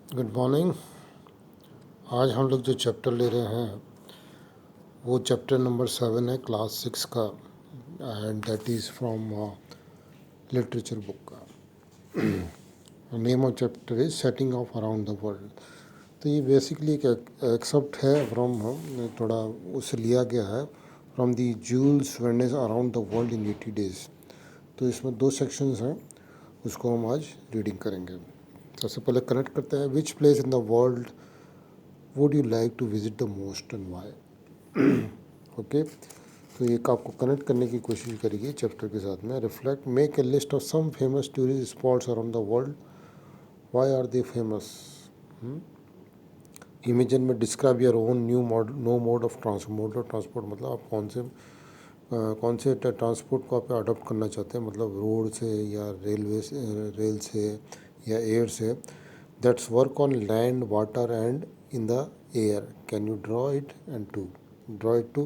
Good morning. आज हम लोग जो चैप्टर ले रहे हैं वो चैप्टर नंबर 7 है क्लास 6 का, and that is from literature book का। Name of chapter is setting off around the world. तो ये बेसिकली एक एक्सेप्ट है फ्रॉम, थोड़ा उससे लिया गया है from the Jules Verne's around the world in 80 days. तो इसमें दो सेक्शंस हैं, उसको हम आज रीडिंग करेंगे। सबसे पहले कनेक्ट करते हैं, which place in the world would you like to visit the most and why. Okay, तो एक आपको कनेक्ट करने की कोशिश करिए चैप्टर के साथ में। Reflect, make a list of some famous tourist spots around the world, why are they famous. Imagine में describe your own new mod no mode of transport मतलब आप कौन से ट्रांसपोर्ट को आप अडोप्ट करना चाहते हैं, मतलब रोड से या रेलवे से, रेल से या एयर से। That's work on land water and in the air, can you draw it too.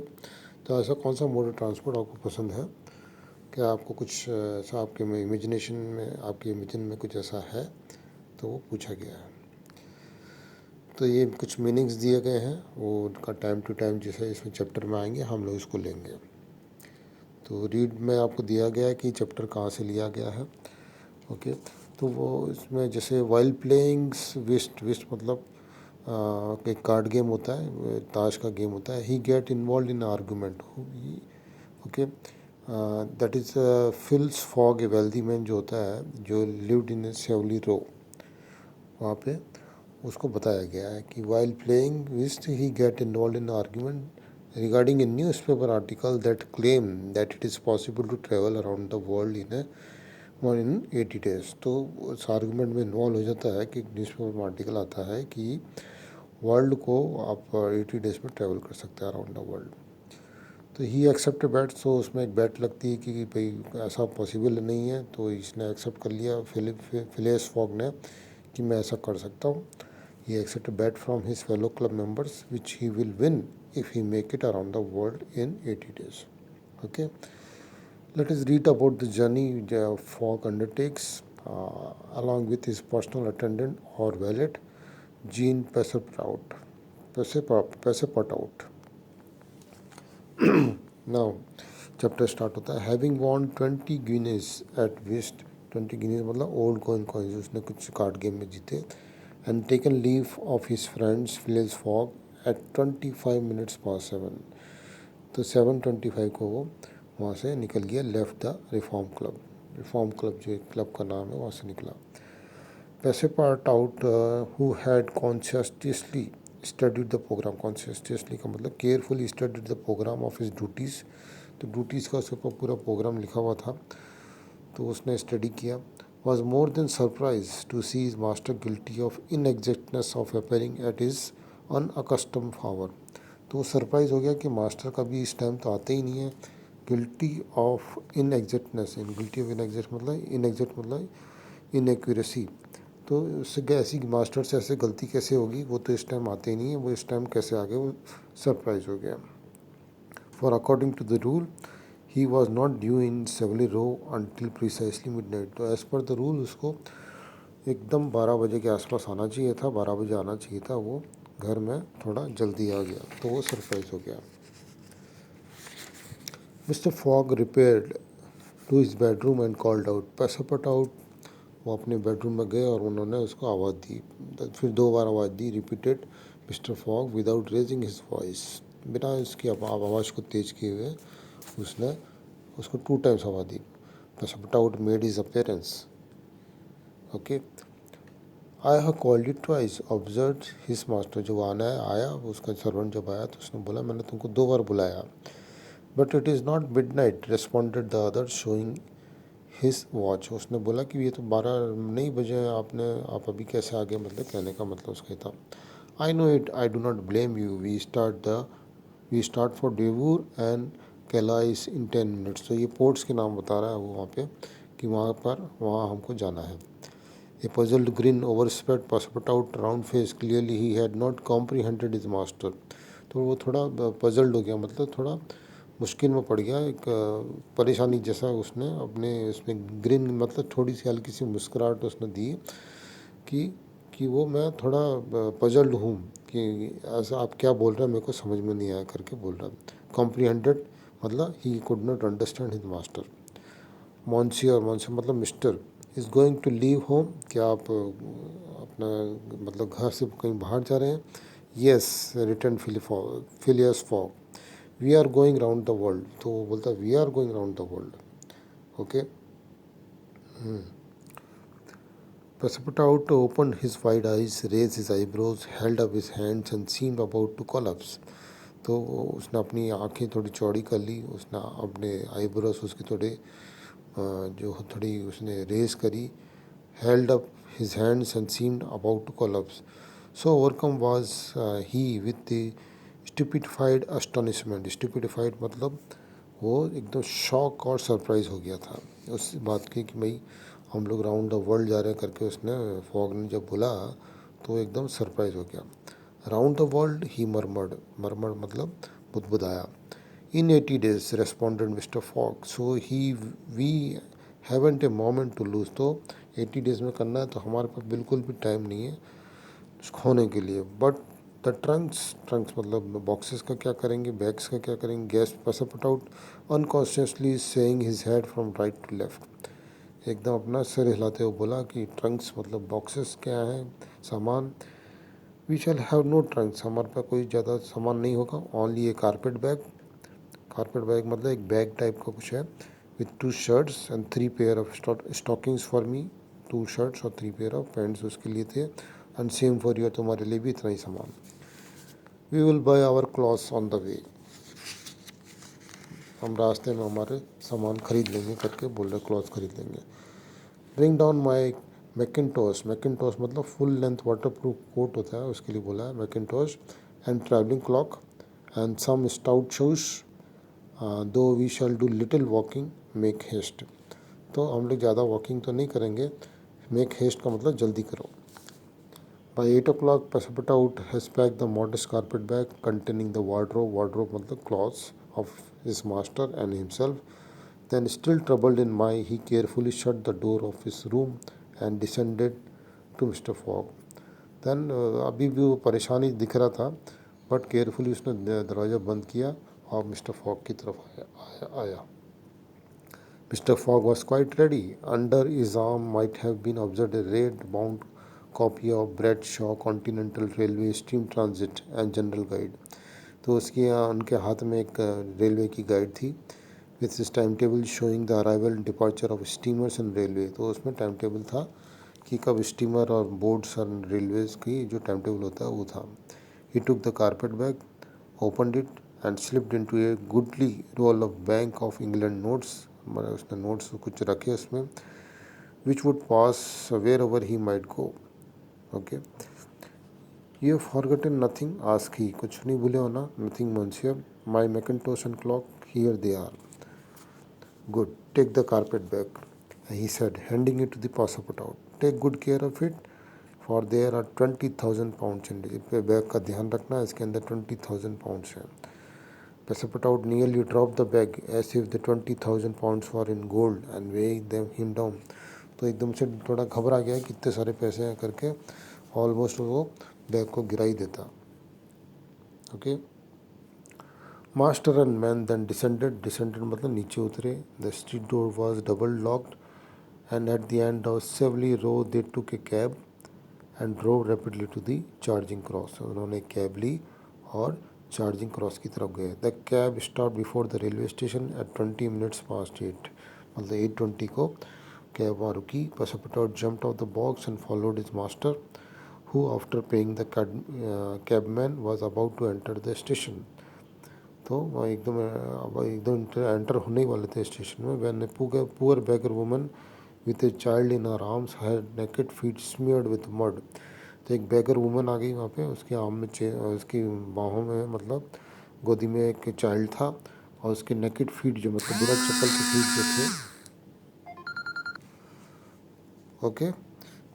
तो ऐसा कौन सा मोड ऑफ ट्रांसपोर्ट आपको पसंद है, क्या आपको कुछ ऐसा आपके इमेजिनेशन में, आपके इमेजिन में कुछ ऐसा है, तो वो पूछा गया है। तो ये कुछ मीनिंग्स दिए गए हैं, वो उनका टाइम टू टाइम जैसे इसमें चैप्टर में आएंगे हम लोग इसको लेंगे। तो रीड में आपको दिया गया है कि चैप्टर कहाँ से लिया गया है। ओके, तो वो इसमें जैसे वाइल्ड प्लेइंग्स विस्ट मतलब एक कार्ड गेम होता है, ताश का गेम होता है। He get involve in argument. Okay, that is Phileas Fogg, a wealthy man जो होता है, जो लिव्ड इन सेवली रो, वहाँ पे उसको बताया गया है कि while playing whist he get involve in argument regarding a newspaper article that claim that it is possible to travel around the world in 80 days. तो उस आर्गूमेंट में इन्वॉल्व हो जाता है कि न्यूज़ पेपर में आर्टिकल आता है कि वर्ल्ड को आप 80 डेज में ट्रेवल कर सकते हैं अराउंड द वर्ल्ड। तो ही एक्सेप्ट बैट, सो उसमें एक बैट लगती है कि भाई ऐसा पॉसिबल नहीं है, तो इसने एक्सेप्ट कर लिया फिलियस फॉग ने कि मैं ऐसा कर सकता हूँ। He accepts a bet from his fellow club members, which he will win if he make it around the world in 80 days. Okay, let us read about the journey Fogg undertakes along with his personal attendant or valet, Jean Passepartout. Now, chapter start होता है। Having won 20 guineas at whist, 20 guineas मतलब old coin coins उसने कुछ card game में जीते, and taken leave of his friends Phileas Fogg at 25 minutes past 7। तो 7:25 को वो वहाँ से निकल गया, लेफ्ट द रिफॉर्म क्लब जो क्लब का नाम है वहाँ से निकला। Passepartout who had conscientiously studied the program, conscientiously का मतलब carefully studied the program of his duties, तो ड्यूटीज़ का उसके ऊपर पूरा प्रोग्राम लिखा हुआ था, तो उसने स्टडी किया। Was more than surprised to see his master guilty of inexactness of appearing at his unaccustomed hour। तो वो सरप्राइज हो गया कि मास्टर का भी इस टाइम तो आते ही नहीं है। गिल्टी ऑफ इनएग्जैक्टनेस, गिल्टी ऑफ इनएग्जैक्ट मतलब इनएक्यूरेसी। तो उससे ऐसी मास्टर से ऐसे गलती कैसे होगी, वो तो इस टाइम आते ही नहीं है, वो इस टाइम कैसे आ गए, वो सरप्राइज हो गया। For according to the rule he was not due in Saville Row until precisely midnight. तो एज़ पर द रूल उसको एकदम 12 बजे के आसपास आना चाहिए था, 12 बजे आना चाहिए था, वो घर में थोड़ा जल्दी आ गया, तो वो सरप्राइज हो गया। Mister Fogg repaired to his bedroom and called out Passepartout। वो अपने बेडरूम में गए और उन्होंने उसको आवाज़ दी, फिर 2 बार आवाज़ दी, repeated mister Fogg without raising his voice, बिना इसकी आवाज़ को तेज़ किए हुए उसने उसको 2 टाइम्स आवाज़ दी। Passepartout made his appearance. Okay, I have called it twice observe his master. जो आना है आया, उसका सर्वेंट जब आया तो उसने बोला मैंने तुमको 2 बार बुलाया। But it is not midnight responded the other showing his watch. उसने बोला कि ये तो 12 नहीं बजे हैं, आप अभी कैसे आ गए, मतलब कहने का मतलब उसका था। I know it, I do not blame you, we start for Dover and Calais in 10 minutes. तो ये पोर्ट्स के नाम बता रहा है वो वहाँ पे कि वहाँ हमको जाना है। A puzzled grin overspread Passepartout's round face. Clearly he had not comprehended his master। तो वो थोड़ा पजल्ड हो गया, मतलब थोड़ा मुश्किल में पड़ गया, एक परेशानी जैसा उसने अपने उसमें ग्रिन मतलब थोड़ी सी हल्की सी मुस्कुराहट उसने दी कि कि वो मैं थोड़ा पजल्ड हूँ कि ऐसा आप क्या बोल रहे हैं, मेरे को समझ में नहीं आया करके बोल रहा। कॉम्प्रीहेंडेड मतलब he could not understand his master. Monsieur, monsieur मतलब mister, is going to leave home, क्या आप अपना मतलब घर से कहीं बाहर जा रहे हैं? Yes, return Phileas Fogg, we are going round the world. तो वो बोलता है we are going round the world. Okay. Passepartout opened his wide eyes, raised his eyebrows, held up his hands and seemed about to collapse. तो उसने अपनी आंखें थोड़ी चौड़ी कर ली, उसने अपने आईब्रोस उसकी थोड़े जो थोड़ी उसने रेस करी, held up his hands and seemed about to collapse. So overcome was he with the stupefied astonishment. Stupefied मतलब वो एकदम शॉक और सरप्राइज हो गया था उस बात की कि भाई हम लोग राउंड द वर्ल्ड जा रहे हैं करके उसने फॉग ने जब बोला तो एकदम सरप्राइज हो गया। Round the world he murmured, murmured मतलब बुदबुदाया। In 80 days responded mister Fogg, so he we haven't a moment to lose. तो 80 डेज में करना है तो हमारे पास बिल्कुल भी टाइम नहीं है खोने के लिए। बट द ट्रंक्स, ट्रंक्स मतलब बॉक्सेस का क्या करेंगे, बैग्स का क्या करेंगे? Gasped Passepartout unconsciously swaying his head from right to left, एकदम अपना सिर हिलाते हुए बोला कि ट्रंक्स मतलब बॉक्सेस क्या है, सामान। We shall have no trunks, हमारे पास कोई ज़्यादा सामान नहीं होगा, only a carpet bag. Carpet bag मतलब एक बैग टाइप का कुछ है, with 2 shirts and 3 pair of stockings for me. 2 shirts और 3 पेयर ऑफ पैंट्स उसके लिए थे, एंड सेम फॉर यू, तुम्हारे लिए भी इतना ही सामान। We will buy our clothes on the way, हम रास्ते में हमारे सामान खरीद लेंगे करके बोल रहे, क्लॉथ्स खरीद लेंगे। Bring down my mackintosh, mackintosh मतलब full length waterproof coat होता है, उसके लिए बोला है mackintosh. And travelling cloak and some stout shoes, though we shall do little walking, make haste. तो हम लोग ज़्यादा वॉकिंग तो नहीं करेंगे, मेक हेस्ट का मतलब जल्दी करो। By 8 o'clock, Passepartout has packed the modest carpet bag containing the wardrobe, wardrobe मतलब clothes of his master and himself. Then, still troubled in mind, he carefully shut the door of his room and descended to Mr. Fogg. Then अभी भी वो परेशानी दिख रहा था, but carefully उसने दरवाज़ा बंद किया और मिस्टर फॉग की तरफ आया। Mr. Fogg was quite ready. Under his arm might have been observed a red-bound copy of Bradshaw Continental Railway Steam Transit and General Guide. तो उसकी उनके हाथ में एक रेलवे की गाइड थी, विथ इस time table showing the arrival and departure of steamers and railway. तो उसमें टाइम टेबल था कि कब स्टीमर और बोट्स और रेलवेज़ की जो टाइम टेबल होता है वो था। He took the carpet bag, opened it and slipped into a goodly roll of Bank of England notes, मतलब उसने नोट्स कुछ रखे उसमें, which would pass wherever he might go. Okay. You have forgotten nothing, ask he, कुछ नहीं भूले हो ना? Nothing monsieur, my mackintosh and cloak, here they are. Good, take the carpet bag, he said, handing it to the Passepartout. Take good care of it, for there are 20,000 pounds in it. Bag का ध्यान रखना, इसके अंदर 20,000 pounds हैं। Passepartout nearly dropped the bag as if the 20,000 pounds were in gold and weighing him down. तो एकदम से थोड़ा घबरा गया कितने सारे पैसे हैं करके, ऑलमोस्ट वो बैग को गिरा ही देता। Okay. Master and man then descended, descended मतलब नीचे उतरे। The street door was double locked and at the end of Savile Row they took a cab and drove rapidly to the Charing Cross. उन्होंने cab ली और Charing Cross की तरफ गए। The cab stop before the railway station at 20 minutes past 8, मतलब 8:20 को cab वहाँ रुकी। Passepartout jumped out the box and followed his master, who after paying the cabman was about to enter the station. तो वहाँ एकदम enter होने ही वाले थे स्टेशन में, when a poor beggar woman with a child in her arms, her naked feet smeared with mud। तो एक बेगर woman आ गई वहाँ पे, उसके आर्म में उसकी बाहों में मतलब गोदी में एक चाइल्ड था, और उसके नेकेड फीट जो मतलब बिना चप्पल के फीट जो थे। ओके।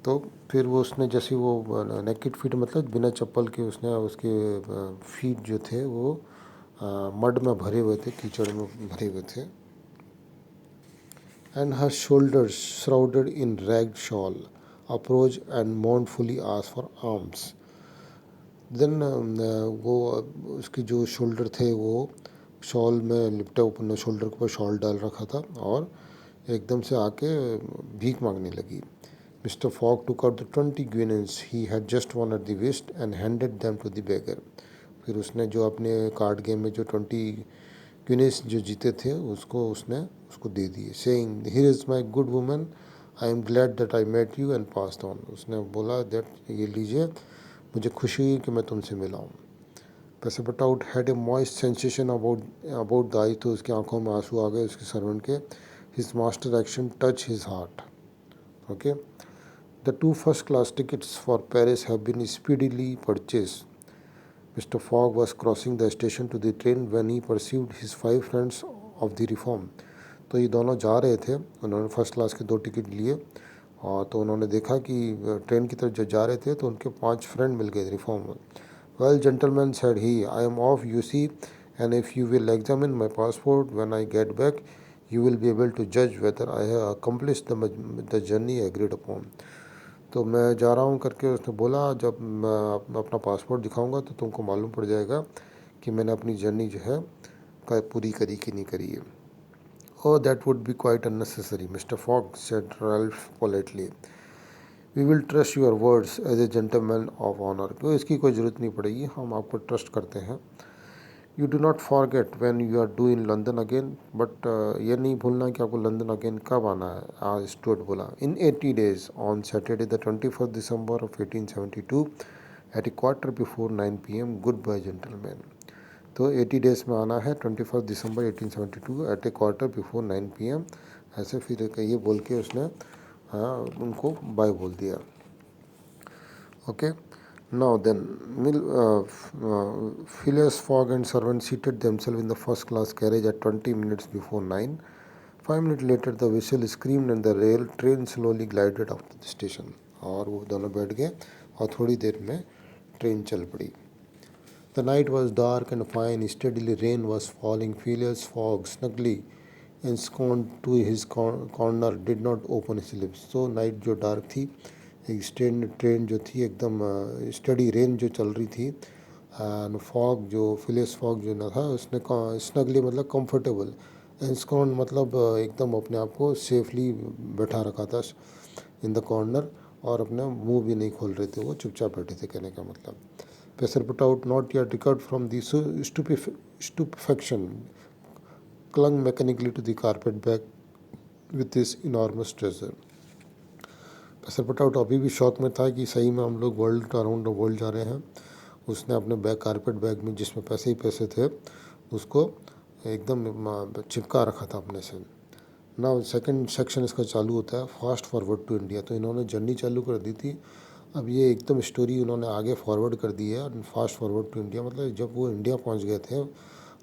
तो फिर वो उसने जैसे वो नेकेड फीट मतलब बिना चप्पल के, उसने उसके फीट जो थे वो मड में भरे हुए थे, कीचड़ में भरे हुए थे। And her shoulders shrouded in ragged shawl, approached and mournfully asked for alms. देन वो उसकी जो शोल्डर थे वो शॉल में लिपटे ऊपर, शोल्डर के ऊपर शॉल डाल रखा था और एकदम से आके भीख मांगने लगी. Mister fog took out the 20 guineas he had just won at the whist and handed them to the beggar. फिर उसने जो अपने कार्ड गेम में जो 20 guineas जो जीते थे उसको उसने उसको दे दिए, saying here is my good woman, I am glad that I met you and passed on. उसने बोला that ये लीजिए, मुझे खुशी हुई कि मैं तुमसे मिला हूँ. Passepartout had a moist sensation about the eye, तो उसकी आंखों में आंसू आ गए उसके सर्वेंट के. His master action touch his heart. Okay. The 2 first class tickets for Paris have been speedily purchased. Mr. Fogg was crossing the station to the train when he perceived his 5 friends of the reform. तो ये दोनों जा रहे थे, उन्होंने first class के 2 ticket लिए और तो उन्होंने देखा कि ट्रेन की तरफ जब जा रहे थे तो उनके 5 फ्रेंड मिल गए रिफॉर्म में. Well, gentlemen, said he, I am off, you see, and if you will examine my passport when I get back, you will be able to judge whether I have accomplished the journey agreed upon. तो मैं जा रहा हूँ करके उसने बोला, जब मैं अपना पासपोर्ट दिखाऊंगा तो तुमको मालूम पड़ जाएगा कि मैंने अपनी जर्नी जो है पूरी करी कि नहीं करी है. Oh, that would be quite unnecessary, Mr. Fogg said Ralph politely. We will trust your words as a gentleman of honor. तो इसकी कोई ज़रूरत नहीं पड़ेगी, हम आपको ट्रस्ट करते हैं. You do not forget when you are due in London again, but ये नहीं भूलना कि आपको लंदन अगेन कब आना है. आज स्टुअर्ट बोला. In 80 days, on Saturday the 21st December of 1872 at a quarter before 9 p.m. Goodbye gentlemen. तो 80 डेज़ में आना है 21 December 1872 at a quarter before 9 PM. ऐसे फिर ये बोल के उसने उनको बाय बोल दिया. Okay. Now then Phileas Fogg and servant seated themselves in the first class carriage at 20 minutes before 9. 5 minutes later the whistle screamed and the rail train slowly glided out of the station. और वो दोनों बैठ गए और थोड़ी देर में train चल पड़ी. The night was dark and fine. Steadily rain was falling. Phileas Fogg, snugly ensconced to his corner, did not open his lips. So night जो dark थी, एक ट्रेन जो थी एकदम स्टडी रेन जो चल रही थी, एंड फॉग जो फिलियस फॉग जो ना था उसने स्नगली मतलब कंफर्टेबल, ensconced मतलब एकदम अपने आप को सेफली बैठा रखा था इन द कॉर्नर और अपना मुंह भी नहीं खोल रहे थे, वो चुपचाप बैठे थे, कहने का मतलब. Pesser put out, not yet recovered from the stupefaction, clung mechanically to the carpet bag with this enormous treasure. Pacer पट आउट अभी भी शौक में था कि सही में हम लोग वर्ल्ड अराउंड द वर्ल्ड जा रहे हैं. उसने अपने बैग, कारपेट बैग में जिसमें पैसे ही पैसे थे, उसको एकदम चिपका रखा था अपने से. नाउ सेकंड सेक्शन इसका चालू होता है, फास्ट फॉरवर्ड टू इंडिया. तो इन्होंने जर्नी चालू कर दी थी, अब ये एकदम स्टोरी उन्होंने आगे फॉरवर्ड कर दी है. फास्ट फॉरवर्ड टू इंडिया मतलब जब वो इंडिया पहुंच गए थे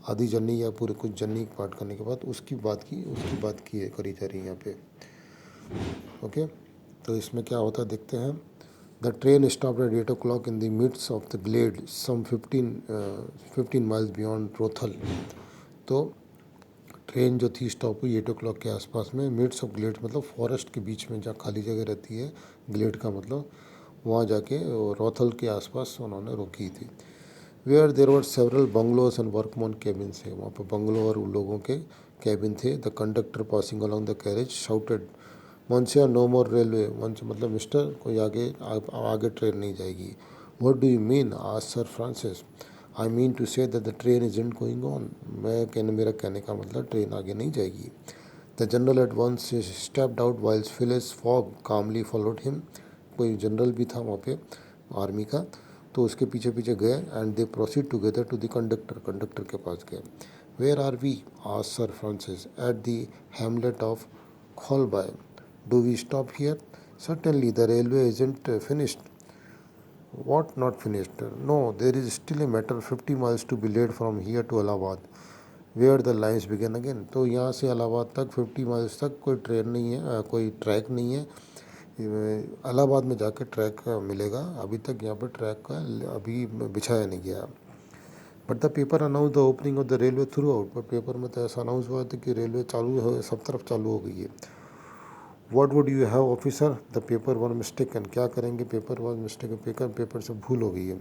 आधी जर्नी या पूरे कुछ जर्नी पार्ट करने के बाद उसकी बात की है, करी जा रही है यहाँ पे. ओके. तो इसमें क्या होता है देखते हैं. The train stop at 8 o'clock in the midst of the glade some 15 miles beyond Rothal. तो ट्रेन जो थी स्टॉप हुई 8 o'clock के आसपास में. मिड्स ऑफ ग्लेड मतलब फॉरेस्ट के बीच में जहाँ खाली जगह रहती है, ग्लेड का मतलब वहाँ जाके रोथल के आसपास उन्होंने रोकी थी. Where there were several bungalows and workman cabin थे, वहाँ पर बंगलो और उन लोगों के कैबिन थे. The conductor passing along the carriage shouted, monsieur no more railway. मतलब मिस्टर कोई आगे ट्रेन नहीं जाएगी. What do you mean asked Sir Francis. I mean to say that the train isn't going on. मेरा कहने का मतलब ट्रेन आगे नहीं जाएगी. The general at once stepped out whilst Phileas Fogg calmly followed him. कोई जनरल भी था वहाँ पे आर्मी का, तो उसके पीछे पीछे गए. And they proceed together to the conductor के पास गए. Where are we asked Sir Francis. At the hamlet of Kholby. Do we stop here. Certainly the railway isn't finished. What not finished? No, there is still a matter 50 miles to be laid from here to Allahabad, where the lines begin again. तो यहाँ से इलाहाबाद तक 50 miles तक कोई train नहीं है, कोई track नहीं है. इलाहाबाद में जाकर ट्रैक मिलेगा. अभी तक यहाँ पर ट्रैक का अभी बिछाया नहीं गया. But the paper announce the opening of the railway through out. पर पेपर में तो ऐसा अनाउंस हुआ था कि रेलवे चालू है, सब तरफ चालू हो गई है. What would you have officer, the paper were mistaken, क्या करेंगे, पेपर वॉज मिस्टेकन, पेपर से भूल हो गई है।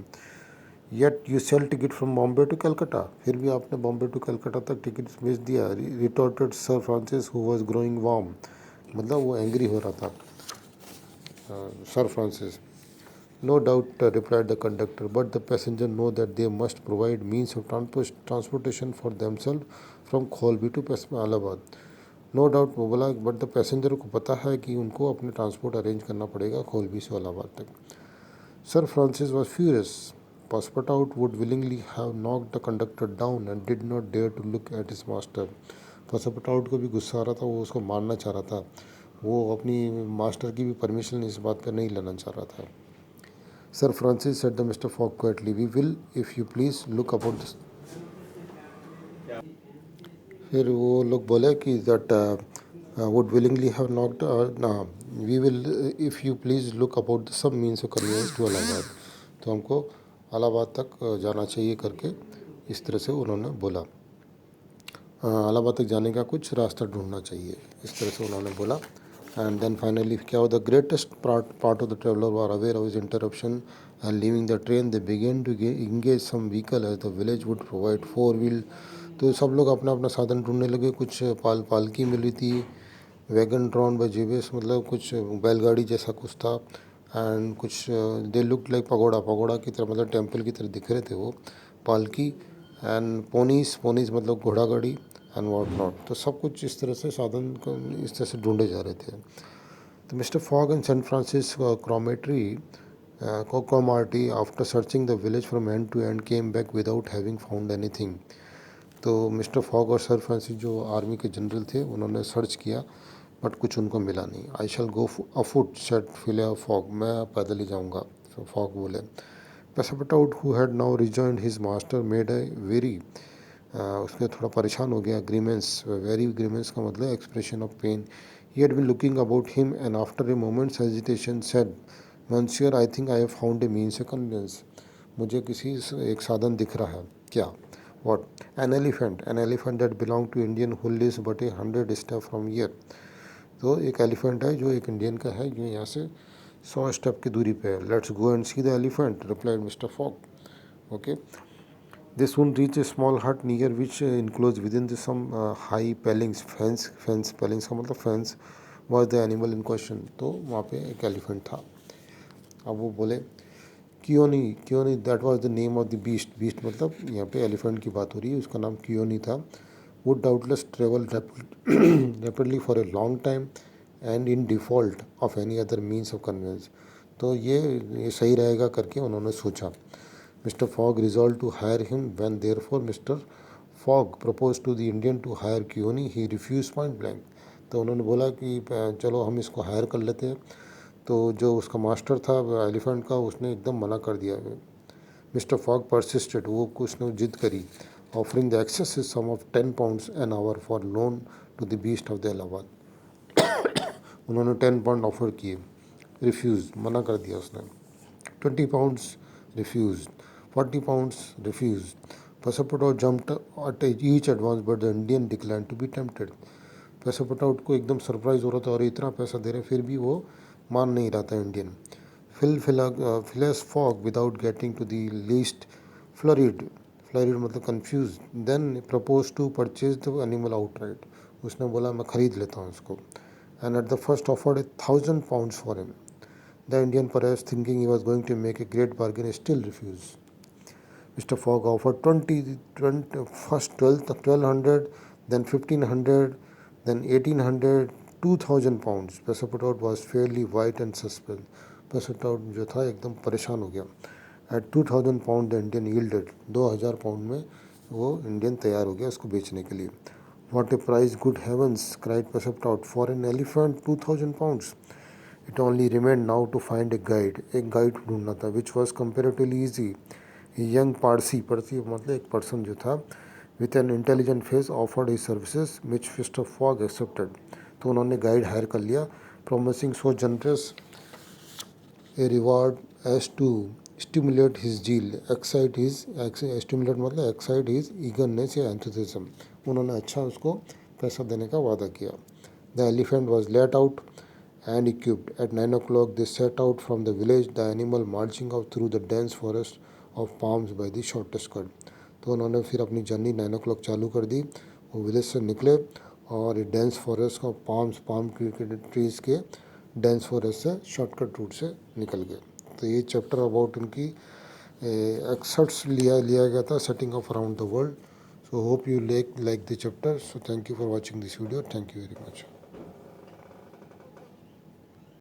Yet you sell ticket from Bombay to Calcutta, फिर भी आपने बॉम्बे टू कलकत्ता तक टिकट भेज दिया। Retorted sir Francis who was growing warm, मतलब वो एंग्री हो रहा था sir Francis. No doubt replied the conductor, but the passenger know that they must provide means of transportation for themselves from Kholbi to Allahabad। No doubt वो बोला, but the passenger को पता है कि उनको अपने ट्रांसपोर्ट अरेंज करना पड़ेगा खोलबी से इलाहाबाद तक। Sir Francis was furious, Passepartout would willingly have knocked the conductor down and did not dare to look at his master. Passepartout को भी गुस्सा आ रहा था, वो उसको मारना चाह रहा था, वो अपनी मास्टर की भी परमिशन इस बात पर नहीं लेना चाह रहा था। Sir Francis said the mister Fogg quietly, we will if you please look about this. फिर वो लोग बोले कि that would willingly have knocked, we will if you please look about the some means of convenience to Allahabad, तो हमको इलाहाबाद तक जाना चाहिए करके इस तरह से उन्होंने बोला। इलाहाबाद तक जाने का कुछ रास्ता ढूंढना चाहिए, इस तरह से उन्होंने बोला। एंड देन फाइनली क्या हो, the greatest part of the traveller were aware of his interruption and leaving the train they began to engage some vehicle as the village would provide 4 wheel. तो सब लोग अपना अपना साधन ढूंढने लगे, कुछ पालकी मिली थी, वैगन ड्रॉन बाय जीबीएस, मतलब कुछ बैलगाड़ी जैसा कुछ था, एंड कुछ दे लुक लाइक पगोड़ा की तरह, मतलब टेम्पल की तरह दिख रहे थे वो पालकी, एंड पोनीस मतलब घोड़ा गाड़ी एंड वॉट नॉट। तो सब कुछ इस तरह से साधन को इस तरह से ढूंढे जा रहे थे। तो mister Fogg and sir Francis Cromarty, after searching the village from end to end, came back without having found anything। तो मिस्टर फॉग और सर फ्रांसिस जो आर्मी के जनरल थे, उन्होंने सर्च किया बट कुछ उनको मिला नहीं। I shall go afoot said Phileas Fogg, मैं पैदल ही जाऊँगा, तो फॉग बोले। Passepartout who had now rejoined his master made a very, उसके थोड़ा परेशान हो गया। ग्रीमेंस, वेरी ग्रीमेंस का मतलब expression of pain. He had been looking about him and after a moment's hesitation said, monsieur I think I have found a means of conveyance, मुझे किसी एक साधन दिख रहा है। क्या? What? An elephant that belong to Indian who lives but 100 step from here। तो एक एलिफेंट है जो एक इंडियन का है, जो यहाँ से 100 स्टेप की दूरी पे है। Let's go and see the elephant, replied mister Fogg. Okay, they soon reach a small hut near which enclose within some high palings, fence palings का मतलब fence was the animal in question. तो वहाँ पे एक elephant था। अब वो बोले Kiouni, that was the name of the beast मतलब यहाँ पे एलिफेंट की बात हो रही है, उसका नाम क्योनी था। Would doubtless travel rapidly for a long time and in default of any other means of conveyance. तो ये सही रहेगा करके उन्होंने सोचा। Mister Fogg resolve to hire him when therefore mister Fogg propose to the Indian to hire Kiouni, he refuse point blank. तो उन्होंने बोला कि चलो हम इसको हायर कर लेते हैं। तो जो उसका मास्टर था एलिफेंट का, उसने एकदम मना कर दिया। मिस्टर फॉग परसिस्टेड, वो उसने जिद करी। Offering the excess sum of 10 pounds an hour for loan to the beast of the Allahabad. उन्होंने 10 पाउंड ऑफर किए, रिफ्यूज़, मना कर दिया उसने। 20 pounds refuse, 40 pounds refuse. Passepartout jumped at each advance but the Indian declined to be tempted. Passepartout को एकदम surprise हो रहा था, और इतना पैसा दे रहे फिर भी वो मान नहीं रहा था Indian. Phileas Fogg, without getting to the least flurried मतलब confused, then proposed to purchase the animal outright। उसने बोला मैं खरीद लेता हूँ उसको। And at the first offered 1,000 pounds for him। The Indian, perhaps thinking he was going to make a great bargain, still refused। Mr. Fogg offered 20, first 1,200, then 1,500, then 1,800, 2,000 pounds। पेसपेटाउट was fairly white and suspect। पेसपेटाउट जो था एकदम परेशान हो गया। एट 2,000 pound the Indian yielded, 2,000 pound में वो Indian तैयार हो गया उसको बेचने के लिए। What a price, good heavens, cried Passepartout, for an elephant 2,000 pounds. It only remained now to find a guide, एक गाइड ढूंढना था, which was comparatively easy. Young Parsi मतलब एक पर्सन जो था, with an intelligent face offered his services which mister Fogg accepted. तो उन्होंने guide hire कर लिया, promising so generous a reward as to stimulate his zeal, stimulate मतलब एक्साइट हिज ईगरनेस या एंथुसिज्म। उन्होंने अच्छा उसको पैसा देने का वादा किया। The elephant was let out and equipped. At 9 o'clock, they set out from the village, the animal marching out through the dense forest of palms by the shortest cut. तो उन्होंने फिर अपनी जर्नी 9 o'clock चालू कर दी, वो village से निकले और डेंस फॉरेस्ट का पाम ट्रीज़ के डेंस फॉरेस्ट से शॉर्टकट रूट से निकल गए. तो ये चैप्टर अबाउट उनकी एक्सर्ट्स लिया गया था setting off around the world. So hope you like the chapter. So thank you for watching this video. Thank you very much.